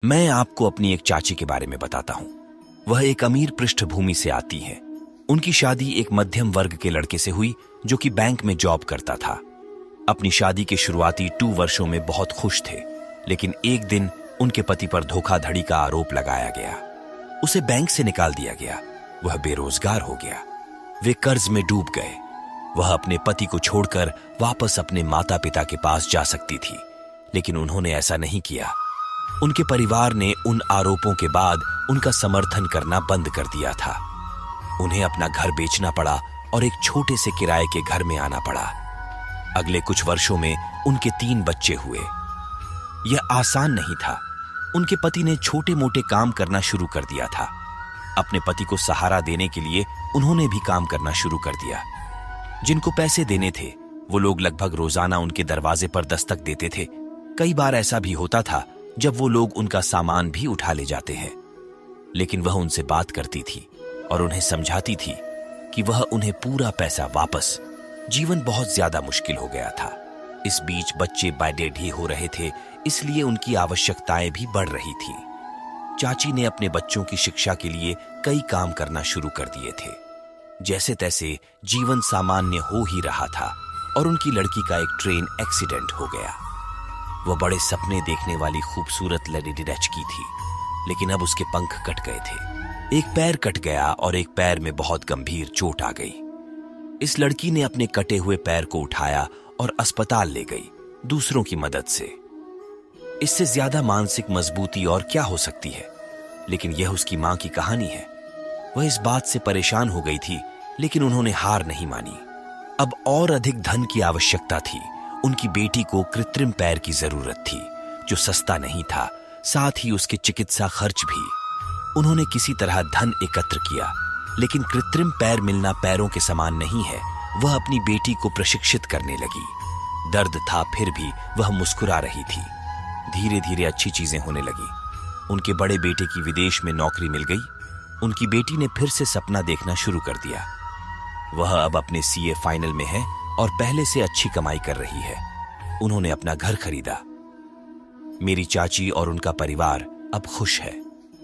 मैं आपको अपनी एक चाची के बारे में बताता हूँ। वह एक अमीर पृष्ठभूमि से आती है। उनकी शादी एक मध्यम वर्ग के लड़के से हुई जो कि बैंक में जॉब करता था। अपनी शादी के शुरुआती 2 वर्षों में बहुत खुश थे, लेकिन एक दिन उनके पति पर धोखाधड़ी का आरोप लगाया गया। उसे बैंक से निकाल दिया गया। वह बेरोजगार हो गया। वे कर्ज में डूब गए। वह अपने पति को छोड़कर वापस अपने माता पिता के पास जा सकती थी, लेकिन उन्होंने ऐसा नहीं किया। उनके परिवार ने उन आरोपों के बाद उनका समर्थन करना बंद कर दिया था। उन्हें अपना घर बेचना पड़ा और एक छोटे से किराए के घर में आना पड़ा। अगले कुछ वर्षों में उनके 3 बच्चे हुए। यह आसान नहीं था। उनके पति ने छोटे मोटे काम करना शुरू कर दिया था। अपने पति को सहारा देने के लिए उन्होंने भी काम करना शुरू कर दिया। जिनको पैसे देने थे वो लोग लगभग रोजाना उनके दरवाजे पर दस्तक देते थे। कई बार ऐसा भी होता था जब वो लोग उनका सामान भी उठा ले जाते हैं, लेकिन वह उनसे बात करती थी और उन्हें समझाती थी कि वह उन्हें पूरा पैसा वापस। जीवन बहुत ज्यादा मुश्किल हो गया था। इस बीच बच्चे बड़े भी हो रहे थे, इसलिए उनकी आवश्यकताएं भी बढ़ रही थी। चाची ने अपने बच्चों की शिक्षा के लिए कई काम करना शुरू कर दिए थे। जैसे तैसे जीवन सामान्य हो ही रहा था और उनकी लड़की का एक ट्रेन एक्सीडेंट हो गया। वह बड़े सपने देखने वाली खूबसूरत लड़की की थी, लेकिन अब उसके पंख कट गए थे। एक पैर कट गया और एक पैर में बहुत गंभीर चोट आ गई। इस लड़की ने अपने कटे हुए पैर को उठाया और अस्पताल ले गई, दूसरों की मदद से। इससे ज्यादा मानसिक मजबूती और क्या हो सकती है। लेकिन यह उसकी मां की कहानी है। वह इस बात से परेशान हो गई थी, लेकिन उन्होंने हार नहीं मानी। अब और अधिक धन की आवश्यकता थी। उनकी बेटी को कृत्रिम पैर की जरूरत थी, जो सस्ता नहीं था, साथ ही उसके चिकित्सा खर्च भी। उन्होंने किसी तरह धन एकत्र किया, लेकिन कृत्रिम पैर मिलना पैरों के समान नहीं है। वह अपनी बेटी को प्रशिक्षित करने लगी। दर्द था, फिर भी वह मुस्कुरा रही थी। धीरे धीरे अच्छी चीजें होने लगी। उनके बड़े बेटे की विदेश में नौकरी मिल गई। उनकी बेटी ने फिर से सपना देखना शुरू कर दिया। वह अब अपने सीए फाइनल में है और पहले से अच्छी कमाई कर रही है। उन्होंने अपना घर खरीदा। मेरी चाची और उनका परिवार अब खुश है।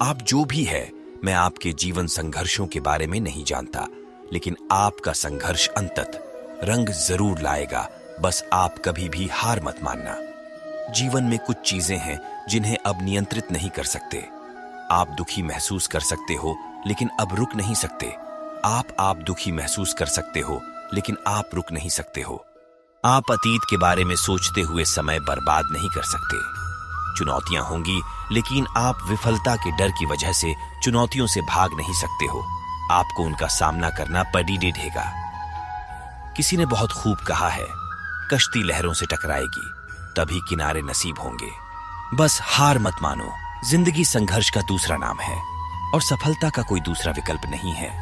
आप जो भी है, मैं आपके जीवन संघर्षों के बारे में नहीं जानता, लेकिन आपका संघर्ष अंततः रंग जरूर लाएगा। बस आप कभी भी हार मत मानना। जीवन में कुछ चीजें हैं जिन्हें अब नियंत्रित नहीं कर सकते। आप दुखी महसूस कर सकते हो, लेकिन अब रुक नहीं सकते। आप दुखी महसूस कर सकते हो, लेकिन आप रुक नहीं सकते हो। आप अतीत के बारे में सोचते हुए समय बर्बाद नहीं कर सकते। चुनौतियां होंगी, लेकिन आप विफलता के डर की वजह से चुनौतियों से भाग नहीं सकते हो। आपको उनका सामना करना पड़ेगा। किसी ने बहुत खूब कहा है, कश्ती लहरों से टकराएगी, तभी किनारे नसीब होंगे। बस हार मत मानो। जिंदगी संघर्ष का दूसरा नाम है और सफलता का कोई दूसरा विकल्प नहीं है।